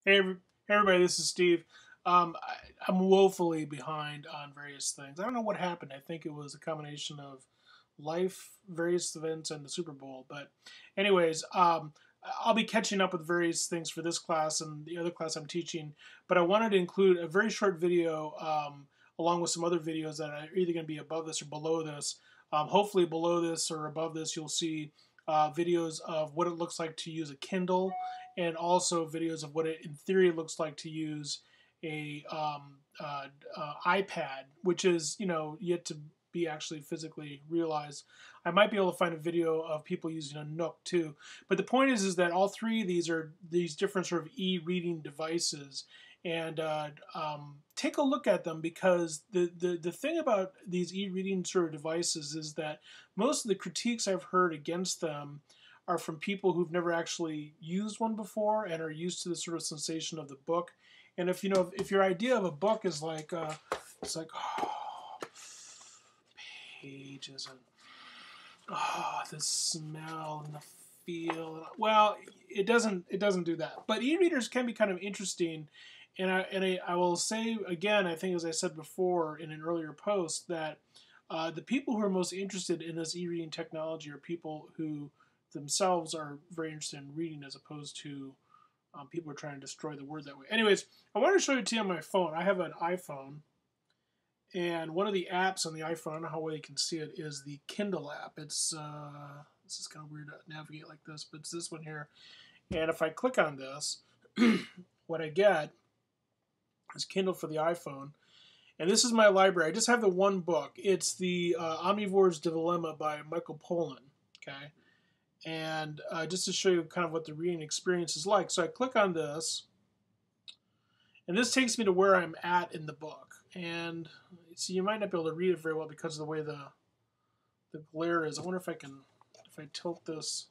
Hey everybody, this is Steve. I'm woefully behind on various things. I don't know what happened. I think it was a combination of life, various events, and the Super Bowl. But, anyways, I'll be catching up with various things for this class and the other class I'm teaching. But I wanted to include a very short video along with some other videos that are either going to be above this or below this. Hopefully, below this or above this, you'll see videos of what it looks like to use a Kindle, and also videos of what it in theory looks like to use a iPad, which is yet to be actually physically realized. I might be able to find a video of people using a Nook too. But the point is that all three of these are these different sort of e-reading devices, and take a look at them, because the thing about these e-reading sort of devices is that most of the critiques I've heard against them are from people who've never actually used one before and are used to the sort of sensation of the book. And if your idea of a book is like it's like, oh, pages and the smell and the feel, well, it doesn't do that. But e-readers can be kind of interesting. And I will say again, I think, as I said before in an earlier post, that the people who are most interested in this e-reading technology are people who themselves are very interested in reading, as opposed to people who are trying to destroy the word that way. Anyways, I wanted to show it to you on my phone. I have an iPhone, and one of the apps on the iPhone, I don't know how well you can see it, is the Kindle app. It's this is kind of weird to navigate like this, but it's this one here. And if I click on this, what I get is Kindle for the iPhone. And this is my library. I just have the one book. It's the Omnivore's Dilemma by Michael Pollan. Okay, and just to show you kind of what the reading experience is like. So I click on this, and this takes me to where I'm at in the book. And see, you might not be able to read it very well because of the way the glare is. I wonder if I tilt this.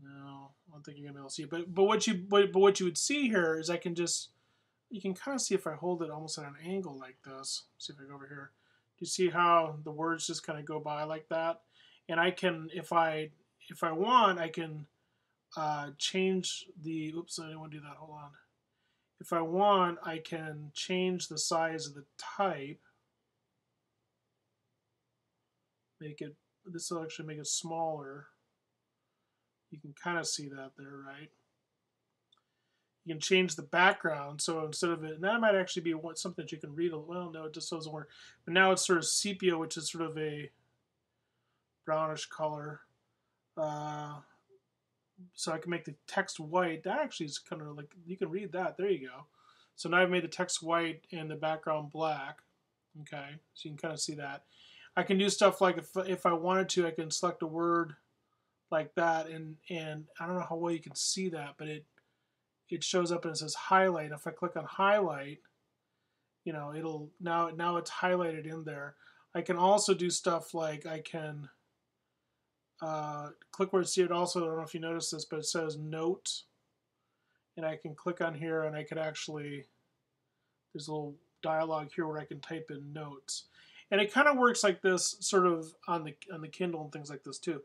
No, I don't think you're gonna be able to see it. But what you would see here is you can kind of see if I hold it almost at an angle like this. See if I go over here. Do you see how the words just kind of go by like that? And I can, if I want, I can change the, oops, I didn't want to do that, hold on. If I want, I can change the size of the type. This will actually make it smaller. You can kind of see that there, right? You can change the background, so instead of it, and that might actually be something that you can read. Well, no, it just doesn't work. But now it's sort of sepia, which is sort of a brownish color. So I can make the text white. That actually is kind of like, you can read that. There you go. So now I've made the text white and the background black. Okay, so you can kind of see that. I can do stuff like, if I wanted to, I can select a word like that, and I don't know how well you can see that, but it shows up and it says highlight. If I click on highlight, it'll now it's highlighted in there. I can also do stuff like, I can click where you see it. Also, I don't know if you notice this, but it says note, and I can click on here, and I could actually, there's a little dialogue here where I can type in notes, and it kind of works like this sort of on the Kindle and things like this too.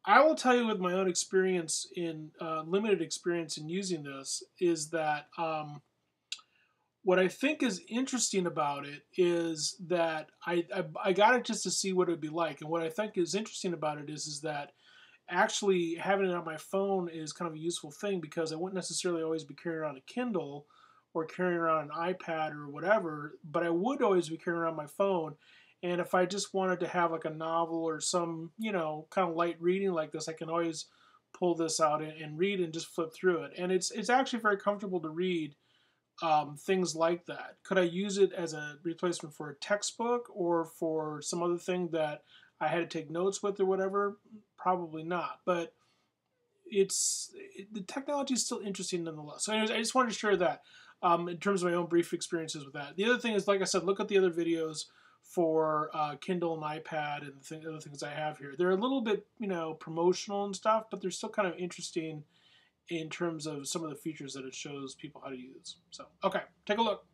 I will tell you, with my own experience in limited experience in using this, is that what I think is interesting about it is that I got it just to see what it would be like. And what I think is interesting about it is that actually having it on my phone is kind of a useful thing, because I wouldn't necessarily always be carrying around a Kindle or carrying around an iPad or whatever, but I would always be carrying around my phone. And if I just wanted to have like a novel or some, kind of light reading like this, I can always pull this out and read and just flip through it. And it's actually very comfortable to read things like that. Could I use it as a replacement for a textbook or for some other thing that I had to take notes with or whatever? Probably not. But the technology is still interesting nonetheless. So anyways, I just wanted to share that in terms of my own brief experiences with that. The other thing is, like I said, look at the other videos for Kindle and iPad and the other things I have here. They're a little bit, promotional and stuff, but they're still kind of interesting in terms of some of the features that it shows people how to use. So, okay, take a look.